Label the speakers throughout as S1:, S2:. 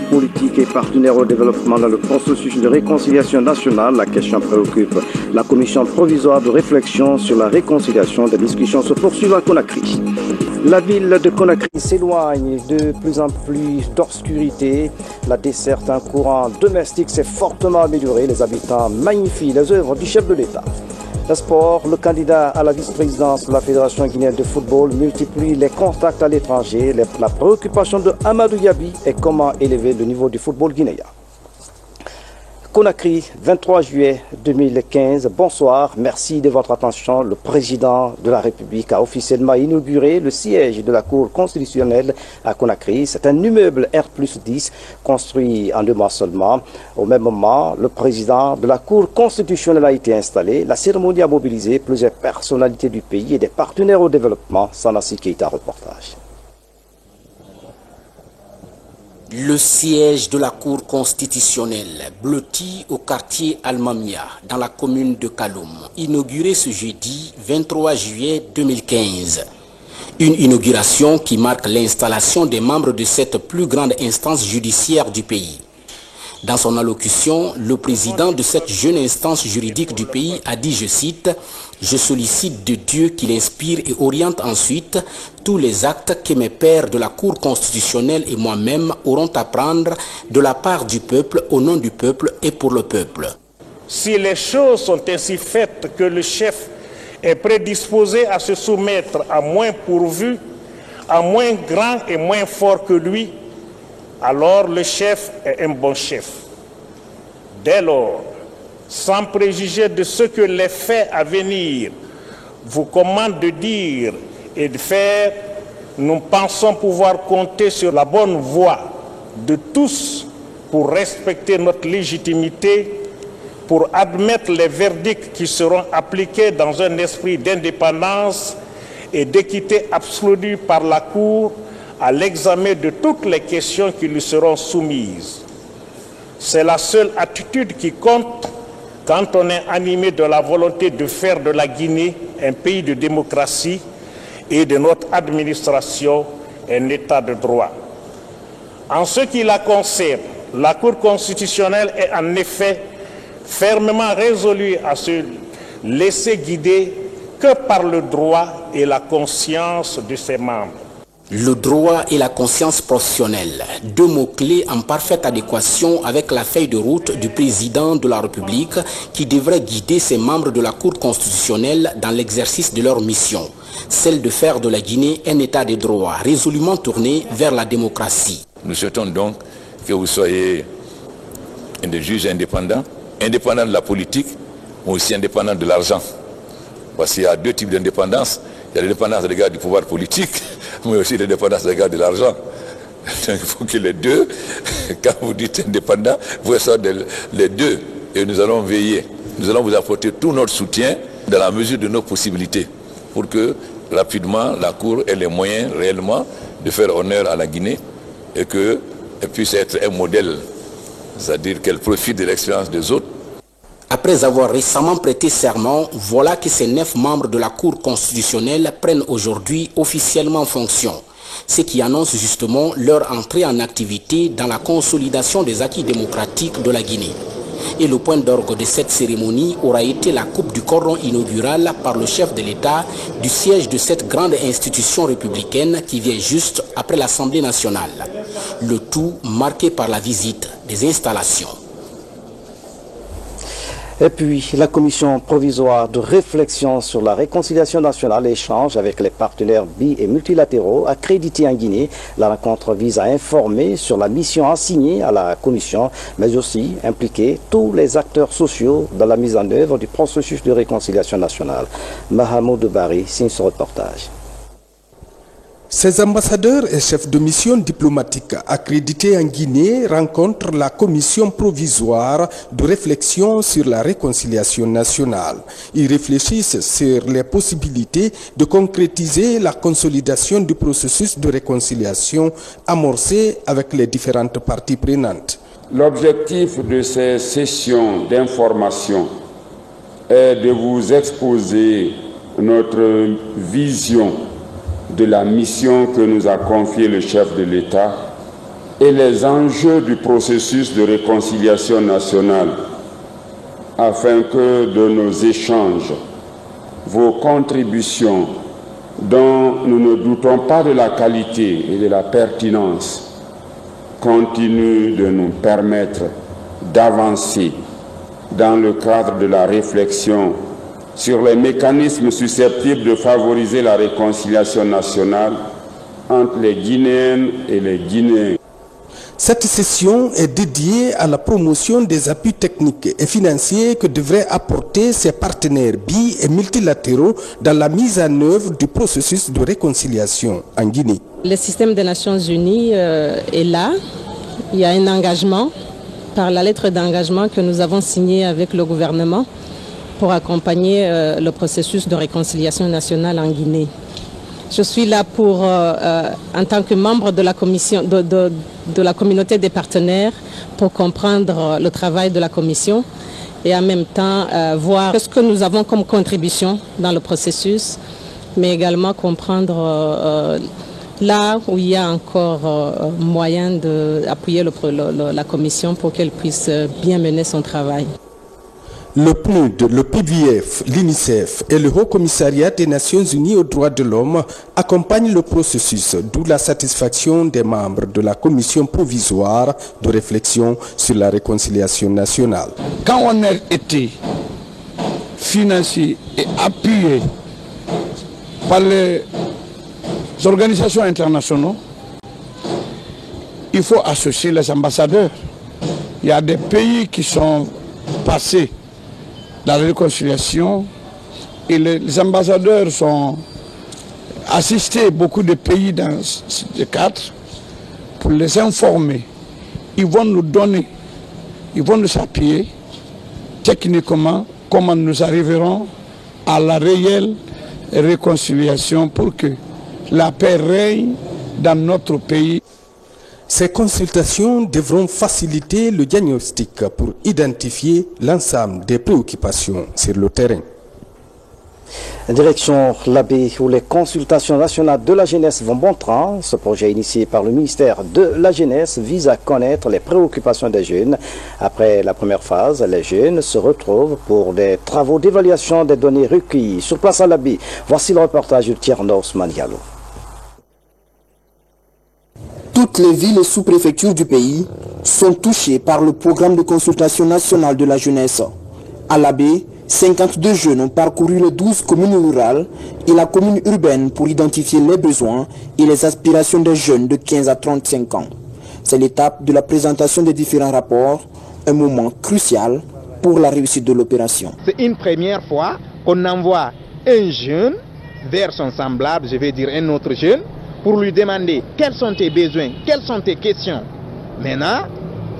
S1: politiques et partenaires au développement dans le processus de réconciliation nationale. La question préoccupe la commission provisoire de réflexion sur la réconciliation. Des discussions se poursuivent à Conakry. La ville de Conakry s'éloigne de plus en plus d'obscurité. La desserte en courant domestique s'est fortement améliorée. Les habitants magnifient les œuvres du chef de l'État. Le sport, le candidat à la vice-présidence de la Fédération guinéenne de football multiplie les contacts à l'étranger. La préoccupation de Amadou Yabi est comment élever le niveau du football guinéen. Conakry, 23 juillet 2015. Bonsoir, merci de votre attention. Le président de la République a officiellement inauguré le siège de la Cour constitutionnelle à Conakry. C'est un immeuble R+10 construit en 2 mois seulement. Au même moment, le président de la Cour constitutionnelle a été installé. La cérémonie a mobilisé plusieurs personnalités du pays et des partenaires au développement. Sanassi Keita, reportage.
S2: Le siège de la Cour constitutionnelle, blotti au quartier Al-Mamia, dans la commune de Kaloum, inauguré ce jeudi 23 juillet 2015. Une inauguration qui marque l'installation des membres de cette plus grande instance judiciaire du pays. Dans son allocution, le président de cette jeune instance juridique du pays a dit, je cite, « Je sollicite de Dieu qu'il inspire et oriente ensuite tous les actes que mes pairs de la Cour constitutionnelle et moi-même auront à prendre de la part du peuple, au nom du peuple et pour le peuple. »
S3: Si les choses sont ainsi faites que le chef est prédisposé à se soumettre à moins pourvu, à moins grand et moins fort que lui, alors le chef est un bon chef. Dès lors, sans préjuger de ce que les faits à venir vous commandent de dire et de faire, nous pensons pouvoir compter sur la bonne voie de tous pour respecter notre légitimité, pour admettre les verdicts qui seront appliqués dans un esprit d'indépendance et d'équité absolue par la Cour à l'examen de toutes les questions qui lui seront soumises. C'est la seule attitude qui compte quand on est animé de la volonté de faire de la Guinée un pays de démocratie et de notre administration un état de droit. En ce qui la concerne, la Cour constitutionnelle est en effet fermement résolue à se laisser guider que par le droit et la conscience de ses membres.
S2: Le droit et la conscience professionnelle, 2 mots-clés en parfaite adéquation avec la feuille de route du président de la République qui devrait guider ses membres de la Cour constitutionnelle dans l'exercice de leur mission, celle de faire de la Guinée un état de droit résolument tourné vers la démocratie.
S4: Nous souhaitons donc que vous soyez des juges indépendants, indépendants de la politique, mais aussi indépendants de l'argent. Parce qu'il y a 2 types d'indépendance. Il y a l'indépendance à l'égard du pouvoir politique, mais aussi l'indépendance à l'égard de l'argent. Donc il faut que les deux, quand vous dites indépendant, vous soyez les deux. Et nous allons veiller. Nous allons vous apporter tout notre soutien dans la mesure de nos possibilités pour que rapidement la Cour ait les moyens réellement de faire honneur à la Guinée et qu'elle puisse être un modèle, c'est-à-dire qu'elle profite de l'expérience des autres.
S2: Après avoir récemment prêté serment, voilà que ces 9 membres de la Cour constitutionnelle prennent aujourd'hui officiellement fonction, ce qui annonce justement leur entrée en activité dans la consolidation des acquis démocratiques de la Guinée. Et le point d'orgue de cette cérémonie aura été la coupe du cordon inaugural par le chef de l'État du siège de cette grande institution républicaine qui vient juste après l'Assemblée nationale. Le tout marqué par la visite des installations.
S1: Et puis, la commission provisoire de réflexion sur la réconciliation nationale échange avec les partenaires bi- et multilatéraux accrédités en Guinée. La rencontre vise à informer sur la mission assignée à la commission, mais aussi impliquer tous les acteurs sociaux dans la mise en œuvre du processus de réconciliation nationale. Mahamoud Bari signe ce reportage.
S5: Ces ambassadeurs et chefs de mission diplomatique accrédités en Guinée rencontrent la commission provisoire de réflexion sur la réconciliation nationale. Ils réfléchissent sur les possibilités de concrétiser la consolidation du processus de réconciliation amorcé avec les différentes parties prenantes.
S6: L'objectif de ces sessions d'information est de vous exposer notre vision de la mission que nous a confiée le chef de l'État et les enjeux du processus de réconciliation nationale, afin que de nos échanges, vos contributions, dont nous ne doutons pas de la qualité et de la pertinence, continuent de nous permettre d'avancer dans le cadre de la réflexion sur les mécanismes susceptibles de favoriser la réconciliation nationale entre les Guinéennes et les Guinéens.
S5: Cette session est dédiée à la promotion des appuis techniques et financiers que devraient apporter ses partenaires bi- et multilatéraux dans la mise en œuvre du processus de réconciliation en Guinée.
S7: Le système des Nations Unies est là. Il y a un engagement par la lettre d'engagement que nous avons signée avec le gouvernement pour accompagner le processus de réconciliation nationale en Guinée. Je suis là pour, en tant que membre de la commission, de la communauté des partenaires, pour comprendre le travail de la commission et en même temps voir ce que nous avons comme contribution dans le processus, mais également comprendre là où il y a encore moyen d'appuyer la commission pour qu'elle puisse bien mener son travail.
S5: Le PNUD, le PVF, l'UNICEF et le Haut Commissariat des Nations Unies aux droits de l'homme accompagnent le processus, d'où la satisfaction des membres de la commission provisoire de réflexion sur la réconciliation nationale.
S8: Quand on a été financé et appuyé par les organisations internationales, il faut associer les ambassadeurs. Il y a des pays qui sont passés dans la réconciliation et les ambassadeurs sont assistés beaucoup de pays dans ce cadre pour les informer. Ils vont nous donner, ils vont nous appuyer techniquement comment nous arriverons à la réelle réconciliation pour que la paix règne dans notre pays.
S5: Ces consultations devront faciliter le diagnostic pour identifier l'ensemble des préoccupations sur le terrain.
S1: Direction l'Abbé, où les consultations nationales de la jeunesse vont bon train. Ce projet initié par le ministère de la Jeunesse vise à connaître les préoccupations des jeunes. Après la première phase, les jeunes se retrouvent pour des travaux d'évaluation des données recueillies. Sur place à l'Abbé, voici le reportage de Tiernos Manialo.
S9: Toutes les villes et sous-préfectures du pays sont touchées par le programme de consultation nationale de la jeunesse. À l'Abbé, 52 jeunes ont parcouru les 12 communes rurales et la commune urbaine pour identifier les besoins et les aspirations des jeunes de 15 à 35 ans. C'est l'étape de la présentation des différents rapports, un moment crucial pour la réussite de l'opération.
S10: C'est une première fois qu'on envoie un jeune vers son semblable, je vais dire un autre jeune, pour lui demander quels sont tes besoins, quelles sont tes questions. Maintenant,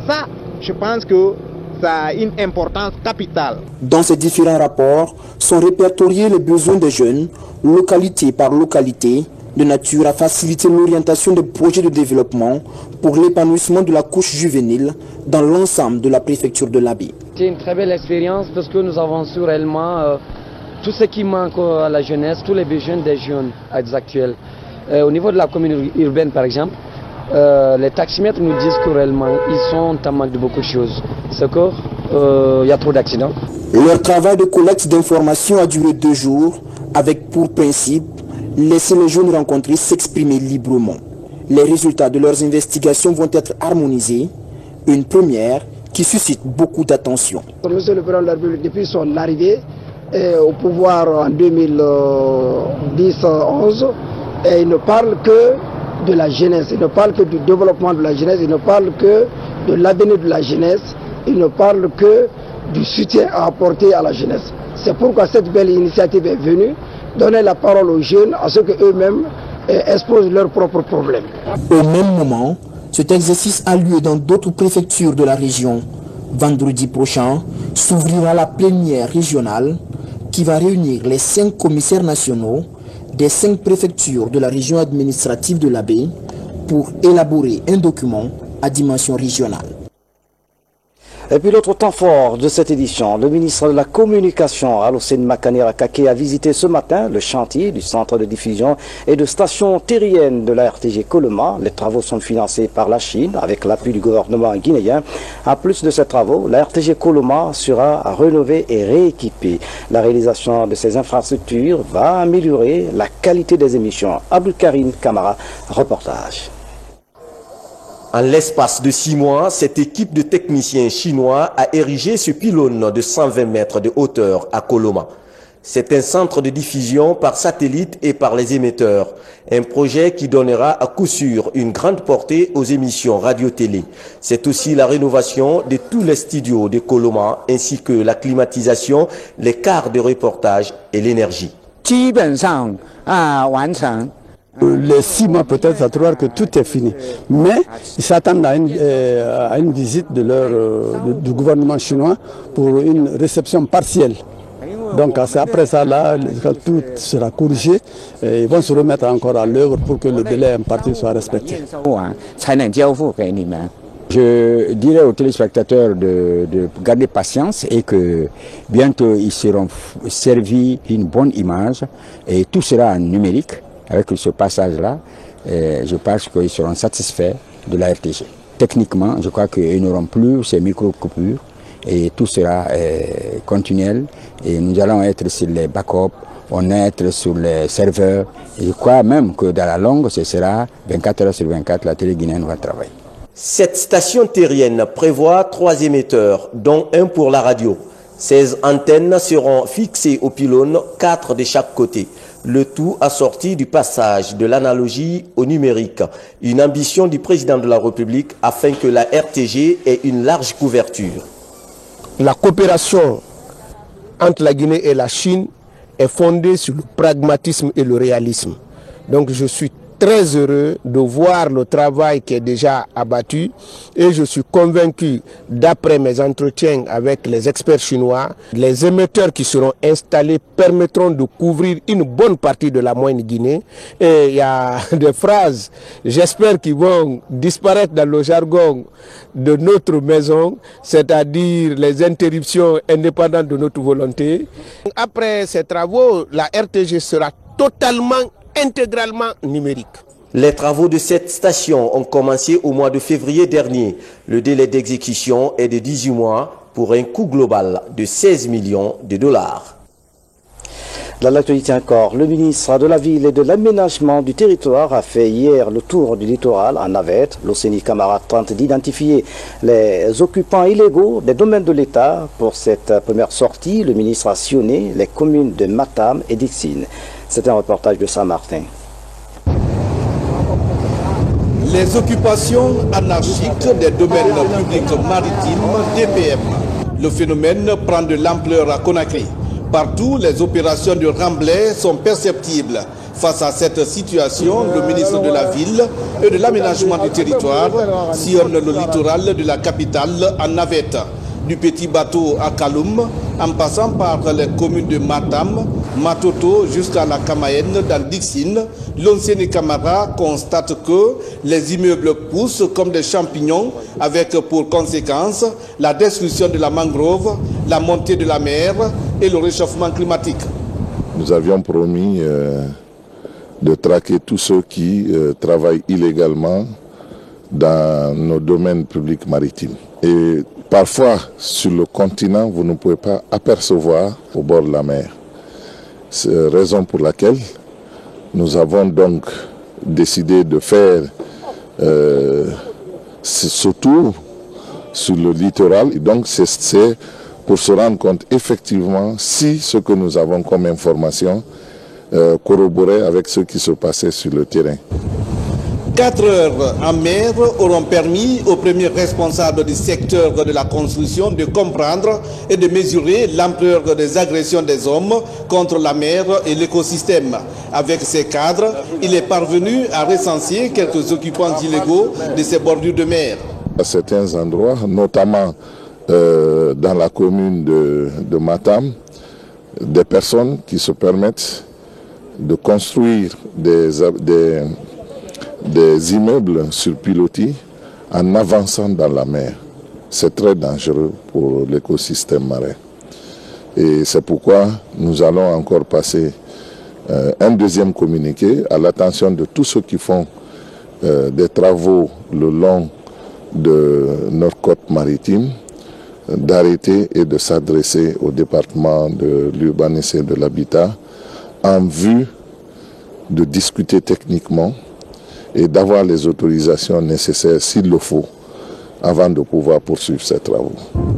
S10: ça, je pense que ça a une importance capitale.
S9: Dans ces différents rapports sont répertoriés les besoins des jeunes, localité par localité, de nature à faciliter l'orientation des projets de développement pour l'épanouissement de la couche juvénile dans l'ensemble de la préfecture de l'Abbé.
S11: C'est une très belle expérience parce que nous avons su réellement tout ce qui manque à la jeunesse, tous les besoins des jeunes actuels. Au niveau de la commune urbaine, par exemple, les taximètres nous disent que réellement, ils sont en manque de beaucoup de choses. C'est qu'il y a trop d'accidents.
S9: Leur travail de collecte d'informations a duré 2 jours, avec pour principe laisser les jeunes rencontrés s'exprimer librement. Les résultats de leurs investigations vont être harmonisés, une première qui suscite beaucoup d'attention.
S12: Monsieur le Président de la République, depuis son arrivée au pouvoir en 2010-11, il ne parle que de la jeunesse, il ne parle que du développement de la jeunesse, il ne parle que de l'avenir de la jeunesse, il ne parle que du soutien à apporter à la jeunesse. C'est pourquoi cette belle initiative est venue, donner la parole aux jeunes, à ceux qu'eux-mêmes exposent leurs propres problèmes.
S9: Au même moment, cet exercice a lieu dans d'autres préfectures de la région. Vendredi prochain, s'ouvrira la plénière régionale qui va réunir les 5 commissaires nationaux des 5 préfectures de la région administrative de l'Abbé pour élaborer un document à dimension régionale.
S1: Et puis l'autre temps fort de cette édition, le ministre de la Communication, Alocene Makanera Kake, a visité ce matin le chantier du centre de diffusion et de station terrienne de la RTG Coloma. Les travaux sont financés par la Chine avec l'appui du gouvernement guinéen. En plus de ces travaux, la RTG Coloma sera rénovée et rééquipée. La réalisation de ces infrastructures va améliorer la qualité des émissions. Abdul Karim Kamara, reportage.
S13: En l'espace de 6 mois, cette équipe de techniciens chinois a érigé ce pylône de 120 mètres de hauteur à Coloma. C'est un centre de diffusion par satellite et par les émetteurs. Un projet qui donnera à coup sûr une grande portée aux émissions radio-télé. C'est aussi la rénovation de tous les studios de Coloma ainsi que la climatisation, les quarts de reportage et l'énergie.
S14: Les 6 mois peut-être, ça trouve que tout est fini. Mais ils s'attendent à une visite du gouvernement chinois pour une réception partielle. Donc après ça, là, tout sera corrigé et ils vont se remettre encore à l'œuvre pour que le délai imparti soit respecté.
S15: Je dirais aux téléspectateurs de garder patience et que bientôt ils seront servis d'une bonne image et tout sera en numérique. Avec ce passage-là, je pense qu'ils seront satisfaits de la RTG. Techniquement, je crois qu'ils n'auront plus ces micro-coupures et tout sera continuel. Et nous allons être sur les backups, on va être sur les serveurs. Et je crois même que dans la longue, ce sera 24 heures sur 24, la télé guinéenne va travailler.
S13: Cette station terrienne prévoit 3 émetteurs, dont un pour la radio. 16 antennes seront fixées au pylône, 4 de chaque côté. Le tout assorti du passage de l'analogie au numérique. Une ambition du président de la République afin que la RTG ait une large couverture.
S16: La coopération entre la Guinée et la Chine est fondée sur le pragmatisme et le réalisme. Donc je suis très heureux de voir le travail qui est déjà abattu et je suis convaincu, d'après mes entretiens avec les experts chinois, les émetteurs qui seront installés permettront de couvrir une bonne partie de la moyenne Guinée. Et il y a des phrases, j'espère, qui vont disparaître dans le jargon de notre maison, c'est-à-dire les interruptions indépendantes de notre volonté. Après ces travaux, la RTG sera intégralement numérique.
S13: Les travaux de cette station ont commencé au mois de février dernier. Le délai d'exécution est de 18 mois pour un coût global de 16 millions de dollars.
S1: Dans l'actualité encore, le ministre de la Ville et de l'Aménagement du Territoire a fait hier le tour du littoral en navette. L'Océnie Camara tente d'identifier les occupants illégaux des domaines de l'État. Pour cette première sortie, le ministre a sillonné les communes de Matam et Dixine. C'est un reportage de Saint-Martin.
S17: Les occupations anarchiques des domaines publics maritimes DPM. Le phénomène prend de l'ampleur à Conakry. Partout, les opérations de remblai sont perceptibles. Face à cette situation, le ministre de la Ville et de l'Aménagement du Territoire sillonne le littoral de la capitale en navette. Du petit bateau à Kaloum, en passant par les communes de Matam, Matoto jusqu'à la Kamaenne dans Dixine, l'Onseni Camara constate que les immeubles poussent comme des champignons avec pour conséquence la destruction de la mangrove, la montée de la mer et le réchauffement climatique.
S18: Nous avions promis de traquer tous ceux qui travaillent illégalement dans nos domaines publics maritimes. Et parfois, sur le continent, vous ne pouvez pas apercevoir au bord de la mer. C'est la raison pour laquelle nous avons donc décidé de faire ce tour sur le littoral. Et donc, c'est pour se rendre compte effectivement si ce que nous avons comme information corroborait avec ce qui se passait sur le terrain.
S17: 4 heures en mer auront permis aux premiers responsables du secteur de la construction de comprendre et de mesurer l'ampleur des agressions des hommes contre la mer et l'écosystème. Avec ces cadres, il est parvenu à recenser quelques occupants illégaux de ces bordures de mer.
S18: À certains endroits, notamment dans la commune de Matam, des personnes qui se permettent de construire des immeubles sur pilotis en avançant dans la mer. c'est très dangereux pour l'écosystème marin. Et c'est pourquoi nous allons encore passer un deuxième communiqué à l'attention de tous ceux qui font des travaux le long de notre côte maritime, d'arrêter et de s'adresser au département de l'urbanisme et de l'habitat en vue de discuter techniquement et d'avoir les autorisations nécessaires s'il le faut avant de pouvoir poursuivre ces travaux.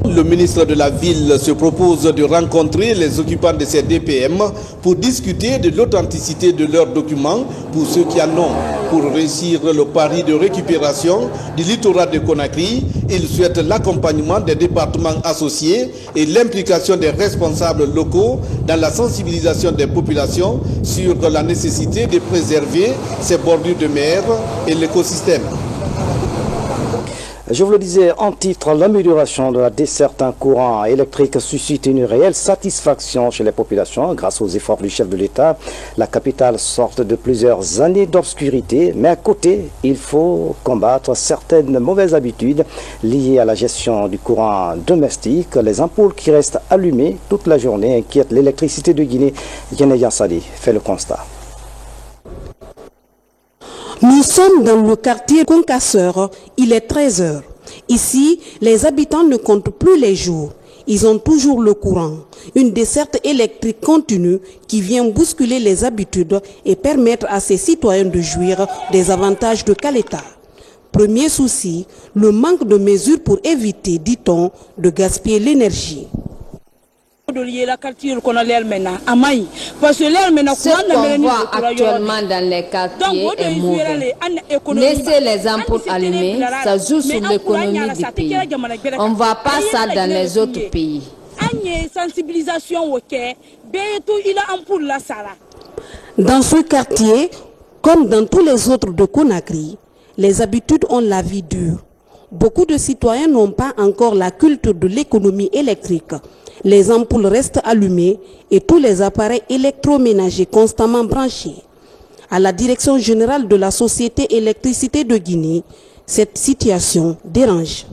S17: Le ministre de la Ville se propose de rencontrer les occupants de ces DPM pour discuter de l'authenticité de leurs documents pour ceux qui en ont. Pour réussir le pari de récupération du littoral de Conakry, il souhaite l'accompagnement des départements associés et l'implication des responsables locaux dans la sensibilisation des populations sur la nécessité de préserver ces bordures de mer et l'écosystème.
S1: Je vous le disais en titre, l'amélioration de la desserte en courant électrique suscite une réelle satisfaction chez les populations grâce aux efforts du chef de l'État. La capitale sort de plusieurs années d'obscurité, mais à côté, il faut combattre certaines mauvaises habitudes liées à la gestion du courant domestique. Les ampoules qui restent allumées toute la journée inquiètent l'électricité de Guinée. Guinée Yansali fait le constat.
S19: Nous sommes dans le quartier Concasseur, il est 13 h. Ici, les habitants ne comptent plus les jours. Ils ont toujours le courant. Une desserte électrique continue qui vient bousculer les habitudes et permettre à ces citoyens de jouir des avantages de Caleta. Premier souci, le manque de mesures pour éviter, dit-on, de gaspiller l'énergie.
S20: Ce qu'on voit actuellement dans les quartiers est mauvais. Laisser les ampoules allumées, ça joue sur l'économie du pays. On ne voit pas ça dans les autres pays.
S19: Dans ce quartier, comme dans tous les autres de Conakry, les habitudes ont la vie dure. Beaucoup de citoyens n'ont pas encore la culture de l'économie électrique. Les ampoules restent allumées et tous les appareils électroménagers constamment branchés. À la direction générale de la Société Électricité de Guinée, cette situation dérange.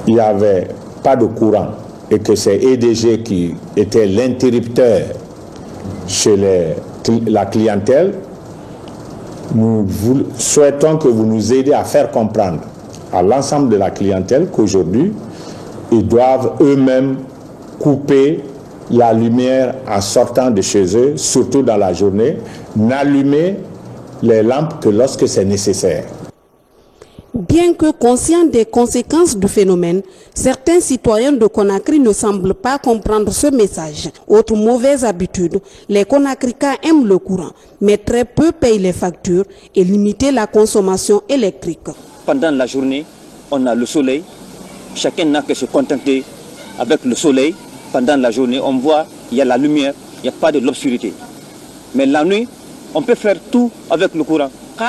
S21: Il n'y avait pas de courant et que c'est EDG qui était l'interrupteur chez la clientèle. Nous souhaitons que vous nous aidiez à faire comprendre à l'ensemble de la clientèle qu'aujourd'hui, ils doivent eux-mêmes couper la lumière en sortant de chez eux, surtout dans la journée, n'allumer les lampes que lorsque c'est nécessaire.
S19: Bien que conscients des conséquences du phénomène, certains citoyens de Conakry ne semblent pas comprendre ce message. Autre mauvaise habitude, les Conakryens aiment le courant, mais très peu payent les factures et limitent la consommation électrique.
S22: Pendant la journée, on a le soleil. Chacun n'a que se contenter avec le soleil. Pendant la journée, on voit, il y a la lumière, il n'y a pas de l'obscurité. Mais la nuit, on peut faire tout avec le courant.
S20: Si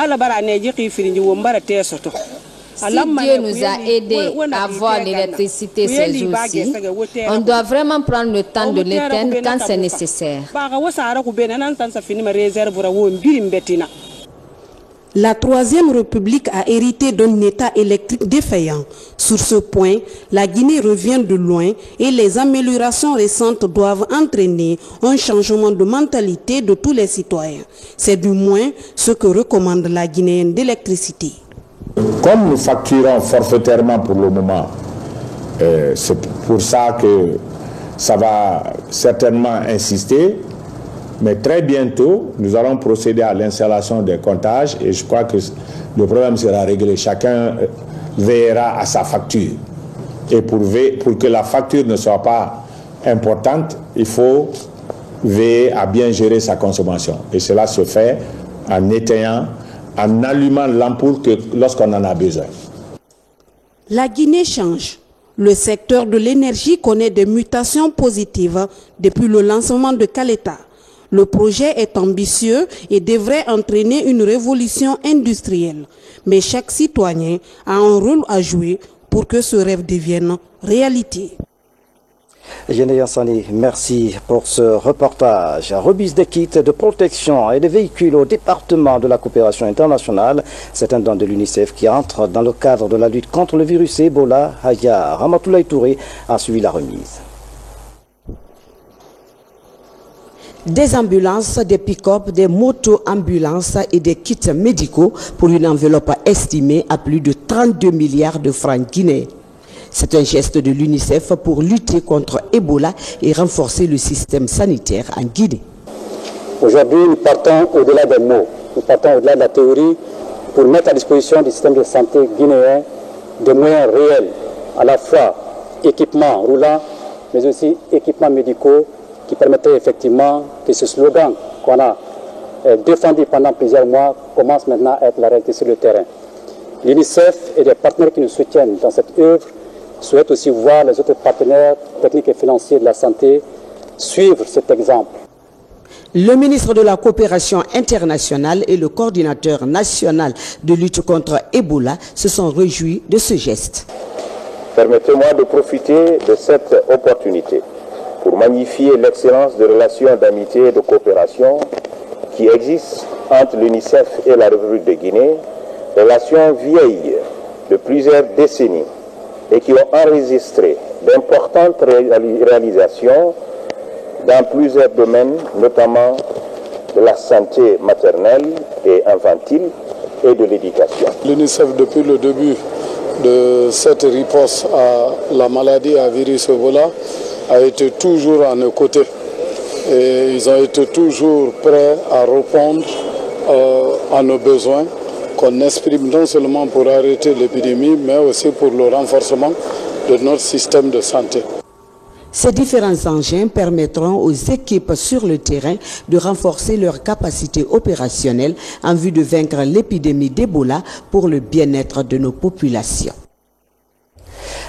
S20: Dieu nous a aidés à avoir l'électricité ces jours-ci, on doit vraiment prendre le temps de l'éteindre quand c'est nécessaire.
S19: La Troisième République a hérité d'un État électrique défaillant. Sur ce point, la Guinée revient de loin et les améliorations récentes doivent entraîner un changement de mentalité de tous les citoyens. C'est du moins ce que recommande la Guinéenne d'électricité.
S21: Comme nous facturons forfaitairement pour le moment, c'est pour ça que ça va certainement insister. Mais très bientôt, nous allons procéder à l'installation des comptages et je crois que le problème sera réglé. Chacun veillera à sa facture. Et pour que la facture ne soit pas importante, il faut veiller à bien gérer sa consommation. Et cela se fait en éteignant, en allumant l'ampoule lorsqu'on en a besoin.
S19: La Guinée change. Le secteur de l'énergie connaît des mutations positives depuis le lancement de Caleta. Le projet est ambitieux et devrait entraîner une révolution industrielle. Mais chaque citoyen a un rôle à jouer pour que ce rêve devienne réalité.
S1: Yéné Yassani, merci pour ce reportage. Remise des kits de protection et des véhicules au département de la coopération internationale. C'est un don de l'UNICEF qui entre dans le cadre de la lutte contre le virus Ebola. Haya Ramatoulaye Touré a suivi la remise.
S19: Des ambulances, des pick-up, des moto-ambulances et des kits médicaux pour une enveloppe estimée à plus de 32 milliards de francs guinéens. C'est un geste de l'UNICEF pour lutter contre Ebola et renforcer le système sanitaire en Guinée.
S3: Aujourd'hui, nous partons au-delà des mots, nous partons au-delà de la théorie pour mettre à disposition du système de santé guinéen des moyens réels, à la fois équipements roulants, mais aussi équipements médicaux qui permettaient effectivement que ce slogan qu'on a défendu pendant plusieurs mois commence maintenant à être la réalité sur le terrain. L'UNICEF et les partenaires qui nous soutiennent dans cette œuvre souhaitent aussi voir les autres partenaires techniques et financiers de la santé suivre cet exemple.
S19: Le ministre de la Coopération internationale et le coordinateur national de lutte contre Ebola se sont réjouis de ce geste.
S4: Permettez-moi de profiter de cette opportunité pour magnifier l'excellence de relations d'amitié et de coopération qui existent entre l'UNICEF et la République de Guinée, relations vieilles de plusieurs décennies et qui ont enregistré d'importantes réalisations dans plusieurs domaines, notamment de la santé maternelle et infantile et de l'éducation.
S23: L'UNICEF, depuis le début de cette riposte à la maladie à virus Ebola, a été toujours à nos côtés. Et ils ont été toujours prêts à répondre à nos besoins qu'on exprime non seulement pour arrêter l'épidémie, mais aussi pour le renforcement de notre système de santé.
S19: Ces différents engins permettront aux équipes sur le terrain de renforcer leurs capacités opérationnelles en vue de vaincre l'épidémie d'Ebola pour le bien-être de nos populations.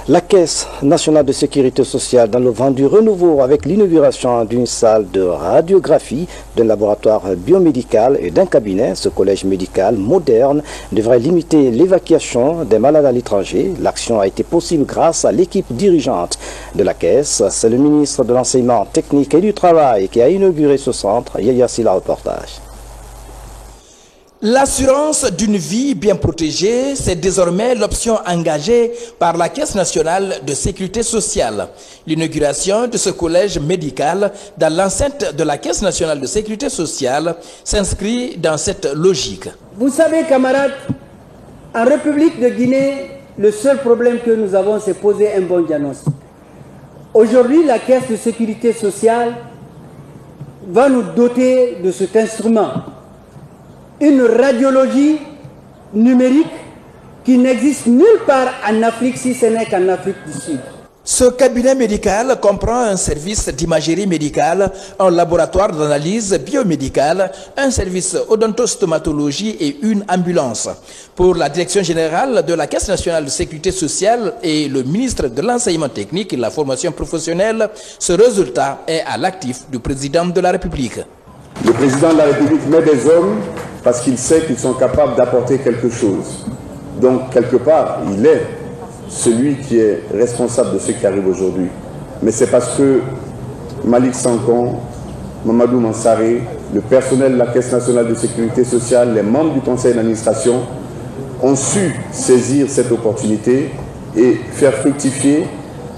S1: La Caisse nationale de sécurité sociale dans le vent du renouveau avec l'inauguration d'une salle de radiographie, d'un laboratoire biomédical et d'un cabinet. Ce collège médical moderne devrait limiter l'évacuation des malades à l'étranger. L'action a été possible grâce à l'équipe dirigeante de la Caisse. C'est le ministre de l'Enseignement technique et du Travail qui a inauguré ce centre. Yaya Silla, reportage.
S24: L'assurance d'une vie bien protégée, c'est désormais l'option engagée par la Caisse nationale de sécurité sociale. L'inauguration de ce collège médical dans l'enceinte de la Caisse nationale de sécurité sociale s'inscrit dans cette logique.
S25: Vous savez, camarades, en République de Guinée, le seul problème que nous avons, c'est poser un bon diagnostic. Aujourd'hui, la Caisse de sécurité sociale va nous doter de cet instrument. Une radiologie numérique qui n'existe nulle part en Afrique si ce n'est qu'en Afrique du Sud.
S24: Ce cabinet médical comprend un service d'imagerie médicale, un laboratoire d'analyse biomédicale, un service odontostomatologie et une ambulance. Pour la direction générale de la Caisse nationale de sécurité sociale et le ministre de l'Enseignement technique et de la formation professionnelle, ce résultat est à l'actif du président de la République.
S26: Le président de la République met des hommes parce qu'il sait qu'ils sont capables d'apporter quelque chose. Donc, quelque part, il est celui qui est responsable de ce qui arrive aujourd'hui. Mais c'est parce que Malik Sankon, Mamadou Mansaré, le personnel de la Caisse nationale de sécurité sociale, les membres du conseil d'administration ont su saisir cette opportunité et faire fructifier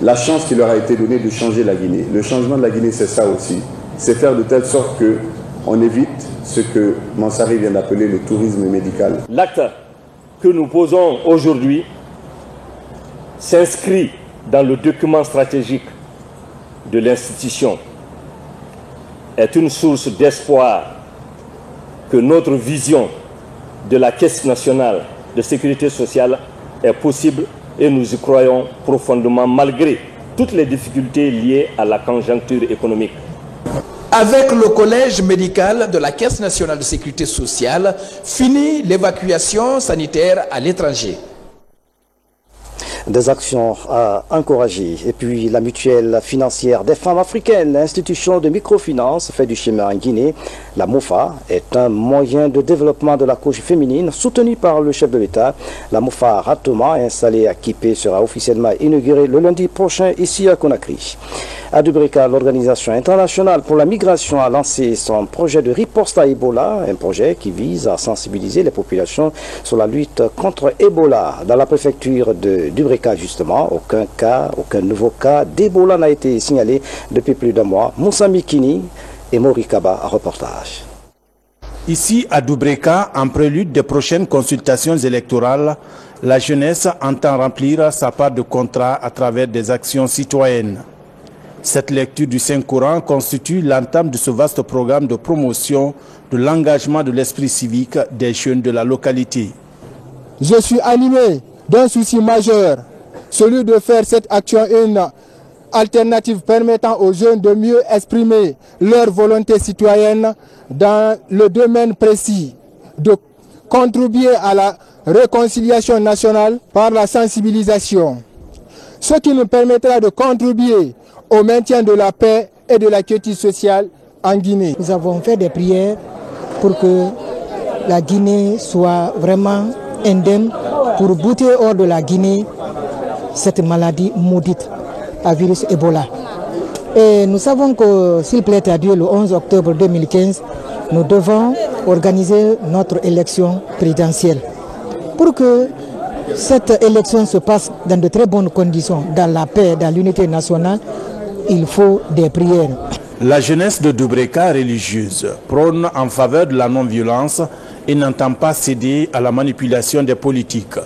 S26: la chance qui leur a été donnée de changer la Guinée. Le changement de la Guinée, c'est ça aussi. C'est faire de telle sorte que on évite ce que Mansaré vient d'appeler le tourisme médical.
S27: L'acte que nous posons aujourd'hui s'inscrit dans le document stratégique de l'institution, est une source d'espoir que notre vision de la Caisse nationale de sécurité sociale est possible et nous y croyons profondément malgré toutes les difficultés liées à la conjoncture économique.
S24: Avec le collège médical de la Caisse nationale de sécurité sociale, finit l'évacuation sanitaire à l'étranger.
S1: Des actions à encourager. Et puis la mutuelle financière des femmes africaines, l'institution de microfinance fait du chemin en Guinée. La MOFA est un moyen de développement de la couche féminine soutenu par le chef de l'État. La MOFA Ratoma, installée à Kipé, sera officiellement inaugurée le lundi prochain ici à Conakry. À Dubrika, l'Organisation internationale pour la migration a lancé son projet de riposte à Ebola, un projet qui vise à sensibiliser les populations sur la lutte contre Ebola. Dans la préfecture de Dubrika, justement, aucun nouveau cas d'Ebola n'a été signalé depuis plus d'un mois. Moussa Mikini et Morikaba, reportage.
S2: Ici, à Dubrika, en prélude des prochaines consultations électorales, la jeunesse entend remplir sa part de contrat à travers des actions citoyennes. Cette lecture du Saint-Coran constitue l'entame de ce vaste programme de promotion de l'engagement de l'esprit civique des jeunes de la localité.
S5: Je suis animé d'un souci majeur, celui de faire cette action une alternative permettant aux jeunes de mieux exprimer leur volonté citoyenne dans le domaine précis, de contribuer à la réconciliation nationale par la sensibilisation, ce qui nous permettra de contribuer au maintien de la paix et de la quiétude sociale en Guinée.
S6: Nous avons fait des prières pour que la Guinée soit vraiment indemne, pour bouter hors de la Guinée cette maladie maudite à virus Ebola. Et nous savons que s'il plaît à Dieu, le 11 octobre 2015, nous devons organiser notre élection présidentielle. Pour que cette élection se passe dans de très bonnes conditions, dans la paix, dans l'unité nationale, il faut des prières.
S2: La jeunesse de Dubrika religieuse prône en faveur de la non-violence et n'entend pas céder à la manipulation des politiques.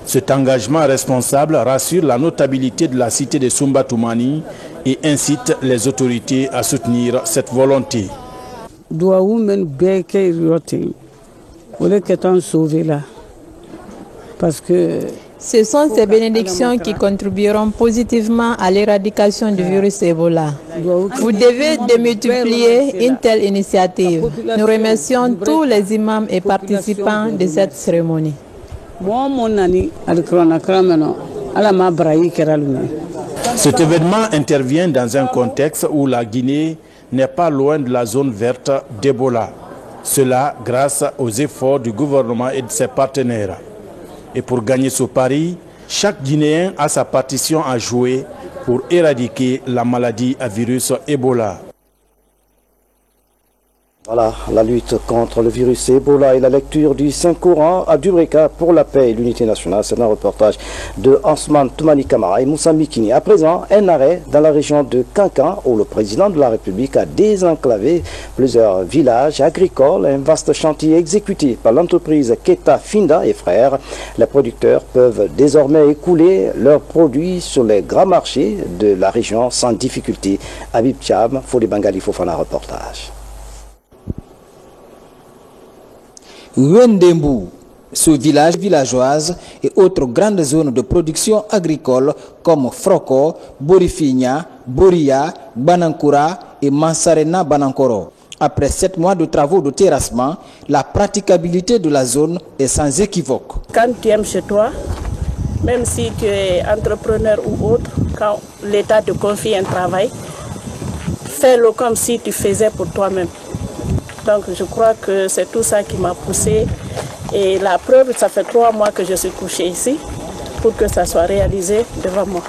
S2: Cet engagement responsable rassure la notabilité de la cité de Sumba-Toumani et incite les autorités à soutenir cette volonté.
S7: Parce que ce sont ces bénédictions qui contribueront positivement à l'éradication du virus Ebola. Vous devez démultiplier une telle initiative. Nous remercions tous les imams et participants de cette cérémonie.
S2: Cet événement intervient dans un contexte où la Guinée n'est pas loin de la zone verte d'Ebola. Cela grâce aux efforts du gouvernement et de ses partenaires. Et pour gagner ce pari, chaque Guinéen a sa partition à jouer pour éradiquer la maladie à virus Ebola.
S1: Voilà, la lutte contre le virus Ebola et la lecture du Saint-Coran à Dubrika pour la paix et l'unité nationale. C'est un reportage de Ousmane Toumani Kamara et Moussa Mikini. À présent, un arrêt dans la région de Kankan où le président de la République a désenclavé plusieurs villages agricoles. Un vaste chantier exécuté par l'entreprise Keta Finda et Frères. Les producteurs peuvent désormais écouler leurs produits sur les grands marchés de la région sans difficulté. Habib Cham, Foli Bangali Fofana, reportage.
S24: Wendembu, ce village villageoise et autres grandes zones de production agricole comme Froko, Borifigna, Boria, Banankura et Mansarena Banankoro. Après 7 mois de travaux de terrassement, la praticabilité de la zone est sans équivoque.
S8: Quand tu aimes chez toi, même si tu es entrepreneur ou autre, quand l'État te confie un travail, fais-le comme si tu faisais pour toi-même. Donc je crois que c'est tout ça qui m'a poussé. Et la preuve, ça fait 3 mois que je suis couchée ici pour que ça soit réalisé devant moi.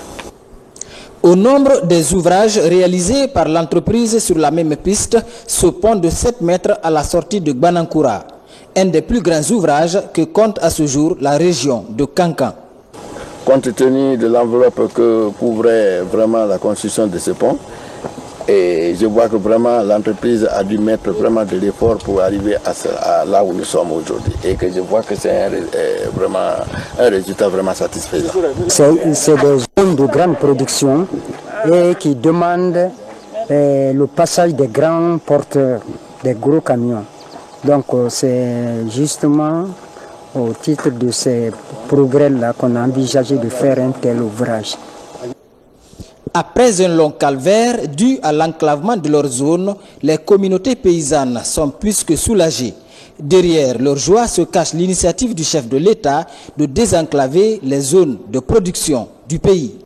S24: Au nombre des ouvrages réalisés par l'entreprise sur la même piste, ce pont de 7 mètres à la sortie de Banankura, un des plus grands ouvrages que compte à ce jour la région de Kankan.
S10: Compte tenu de l'enveloppe que couvrait vraiment la construction de ce pont, et je vois que vraiment l'entreprise a dû mettre vraiment de l'effort pour arriver à là où nous sommes aujourd'hui. Et que je vois que c'est vraiment un résultat vraiment satisfaisant.
S6: C'est des zones de grande production et qui demandent le passage des grands porteurs, des gros camions. Donc c'est justement au titre de ces progrès-là qu'on a envisagé de faire un tel ouvrage.
S24: Après un long calvaire dû à l'enclavement de leur zone, les communautés paysannes sont plus que soulagées. Derrière leur joie se cache l'initiative du chef de l'État de désenclaver les zones de production du pays.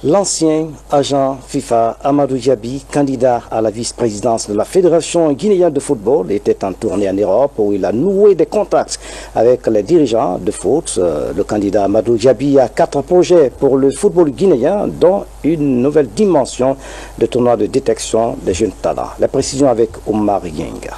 S1: L'ancien agent FIFA Amadou Diaby, candidat à la vice-présidence de la Fédération guinéenne de football, était en tournée en Europe où il a noué des contacts avec les dirigeants de foot. Le candidat Amadou Diaby a 4 projets pour le football guinéen, dont une nouvelle dimension de tournoi de détection des jeunes talents. La précision avec Omar Yenga.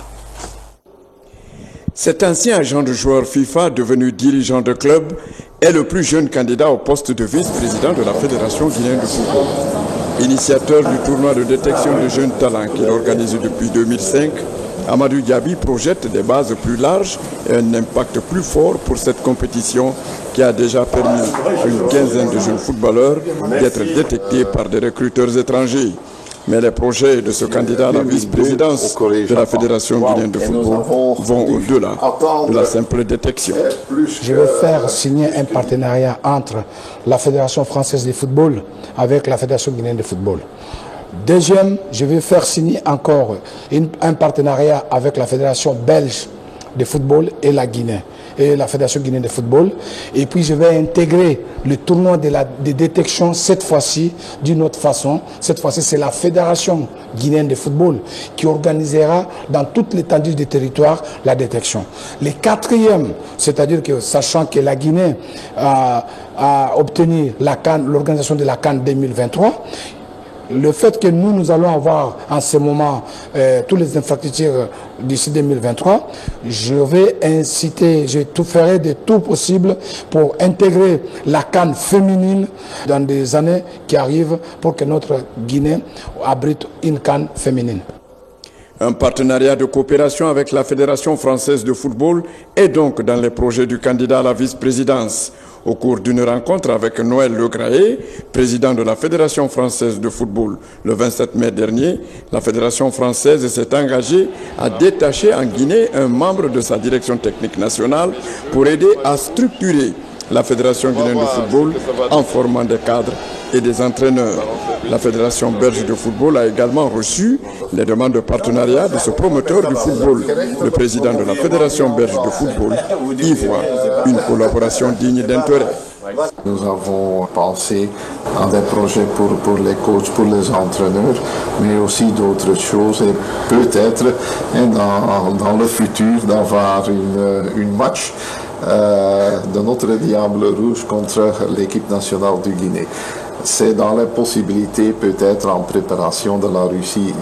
S9: Cet ancien agent de joueur FIFA devenu dirigeant de club est le plus jeune candidat au poste de vice-président de la Fédération guinéenne de football. Initiateur du tournoi de détection de jeunes talents qu'il organise depuis 2005, Amadou Diaby projette des bases plus larges et un impact plus fort pour cette compétition qui a déjà permis à une quinzaine de jeunes footballeurs d'être détectés par des recruteurs étrangers. Mais les projets de ce candidat à la vice-présidence de la Fédération guinéenne de football vont au-delà de la simple détection.
S11: Je vais faire signer un partenariat entre la Fédération française de football avec la Fédération guinéenne de football. Deuxième, je vais faire signer encore un partenariat avec la Fédération belge de football et la Guinée et la Fédération guinéenne de football. Et puis je vais intégrer le tournoi de détection cette fois-ci d'une autre façon. Cette fois-ci, c'est la Fédération guinéenne de football qui organisera dans toute l'étendue du territoire la détection. Le quatrième, c'est-à-dire que sachant que la Guinée a obtenu l'organisation de la CAN 2023, le fait que nous allons avoir en ce moment tous les infrastructures d'ici 2023, je vais inciter, je ferai de tout possible pour intégrer la CAN féminine dans des années qui arrivent pour que notre Guinée abrite une CAN féminine.
S9: Un partenariat de coopération avec la Fédération française de football est donc dans les projets du candidat à la vice-présidence. Au cours d'une rencontre avec Noël Le Graët, président de la Fédération française de football, le 27 mai dernier, la Fédération française s'est engagée à détacher en Guinée un membre de sa direction technique nationale pour aider à structurer la Fédération guinéenne de football en formant des cadres et des entraîneurs. La Fédération belge de football a également reçu les demandes de partenariat de ce promoteur du football. Le président de la Fédération belge de football y voit une collaboration digne d'intérêt.
S12: Nous avons pensé à des projets pour les coachs, pour les entraîneurs, mais aussi d'autres choses et peut-être dans le futur d'avoir une match de notre Diable Rouge contre l'équipe nationale du Guinée. C'est dans les possibilités peut-être en préparation de la Russie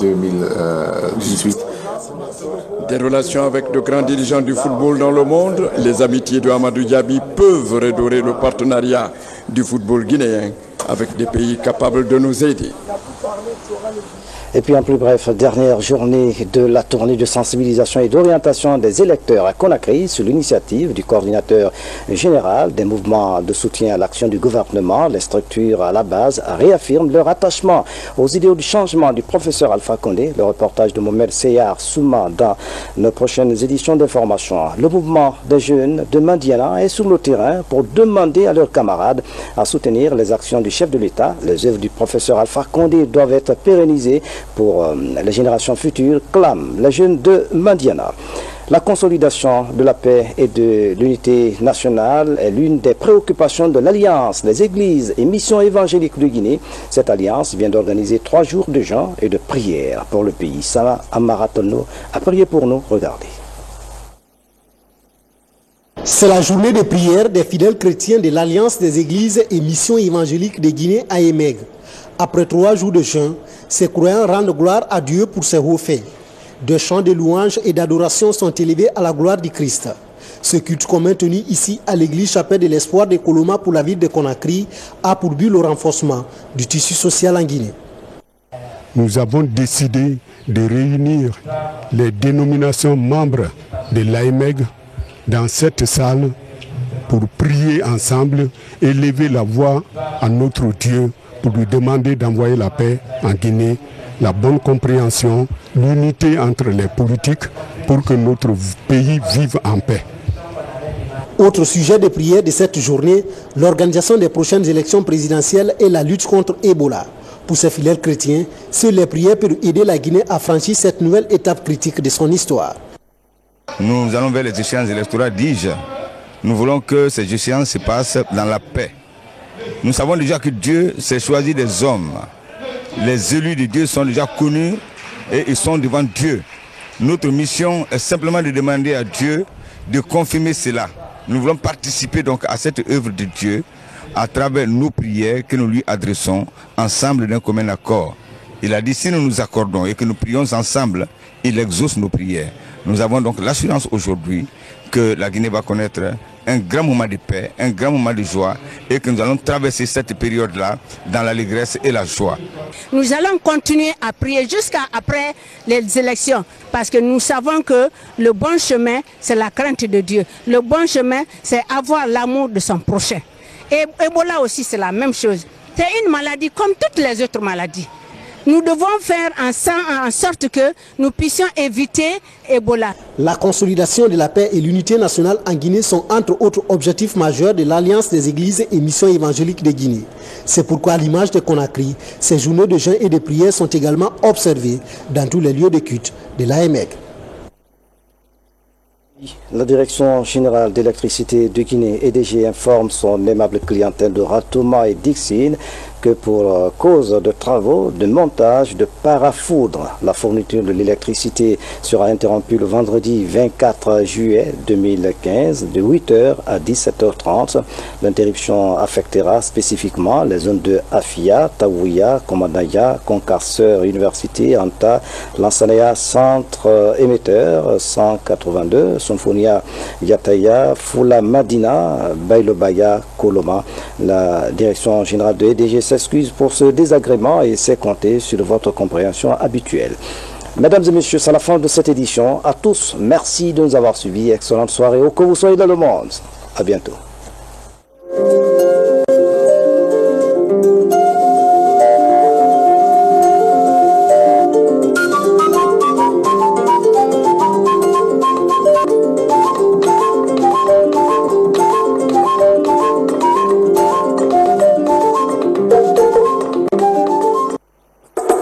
S12: 2018.
S9: Des relations avec de grands dirigeants du football dans le monde, les amitiés de Amadou Diaby peuvent redorer le partenariat du football guinéen avec des pays capables de nous aider.
S1: Et puis en plus bref, dernière journée de la tournée de sensibilisation et d'orientation des électeurs à Conakry sur l'initiative du coordinateur général des mouvements de soutien à l'action du gouvernement. Les structures à la base réaffirment leur attachement aux idéaux du changement du professeur Alpha Condé. Le reportage de Mohamed Seyar Souma dans nos prochaines éditions d'information. Le mouvement des jeunes de Mandiana est sur le terrain pour demander à leurs camarades à soutenir les actions du chef de l'État. Les œuvres du professeur Alpha Condé doivent être pérennisées pour les générations futures, clament les jeunes de Mandiana. La consolidation de la paix et de l'unité nationale est l'une des préoccupations de l'Alliance des églises et missions évangéliques de Guinée. Cette alliance vient d'organiser 3 jours de jeûne et de prière pour le pays. Sama Amaratono a prié pour nous. Regardez.
S13: C'est la journée de prière des fidèles chrétiens de l'Alliance des églises et missions évangéliques de Guinée à Emeg. Après 3 jours de jeûne, ces croyants rendent gloire à Dieu pour ses hauts faits. Des chants de louanges et d'adoration sont élevés à la gloire du Christ. Ce culte commun tenu ici à l'église Chapelle de l'Espoir de Koloma pour la ville de Conakry a pour but le renforcement du tissu social en Guinée.
S14: Nous avons décidé de réunir les dénominations membres de l'AEMEG dans cette salle pour prier ensemble et lever la voix à notre Dieu pour lui demander d'envoyer la paix en Guinée, la bonne compréhension, l'unité entre les politiques pour que notre pays vive en paix.
S13: Autre sujet de prière de cette journée, l'organisation des prochaines élections présidentielles et la lutte contre Ebola. Pour ces fidèles chrétiens, seules les prières peuvent aider la Guinée à franchir cette nouvelle étape critique de son histoire.
S15: Nous allons vers les échéances électorales, dis-je. Nous voulons que ces échéances se passent dans la paix. Nous savons déjà que Dieu s'est choisi des hommes. Les élus de Dieu sont déjà connus et ils sont devant Dieu. Notre mission est simplement de demander à Dieu de confirmer cela. Nous voulons participer donc à cette œuvre de Dieu à travers nos prières que nous lui adressons ensemble d'un commun accord. Il a dit si nous nous accordons et que nous prions ensemble, il exauce nos prières. Nous avons donc l'assurance aujourd'hui que la Guinée va connaître un grand moment de paix, un grand moment de joie et que nous allons traverser cette période-là dans l'allégresse et la joie.
S3: Nous allons continuer à prier jusqu'à après les élections parce que nous savons que le bon chemin, c'est la crainte de Dieu. Le bon chemin, c'est avoir l'amour de son prochain. Et Ebola aussi, c'est la même chose. C'est une maladie comme toutes les autres maladies. Nous devons faire en sorte que nous puissions éviter Ebola.
S13: La consolidation de la paix et l'unité nationale en Guinée sont entre autres objectifs majeurs de l'Alliance des églises et missions évangéliques de Guinée. C'est pourquoi à l'image de Conakry, ces journées de jeûne et de prière sont également observées dans tous les lieux de culte de l'AEMEG.
S1: La Direction générale d'électricité de Guinée, EDG, informe son aimable clientèle de Ratouma et Dixine que pour cause de travaux de montage de parafoudre, la fourniture de l'électricité sera interrompue le vendredi 24 juillet 2015 de 8h à 17h30. L'interruption affectera spécifiquement les zones de Afia, Taouia, Komadaya, Concarseur, Université, Anta, Lansanea, Centre émetteur 182, Symphonia Yataya, Fula Madina, Bailobaya, Koloma. La Direction générale de EDG s'excuse pour ce désagrément et s'est compté sur votre compréhension habituelle. Mesdames et messieurs, c'est la fin de cette édition. À tous, merci de nous avoir suivis. Excellente soirée où que vous soyez dans le monde. À bientôt.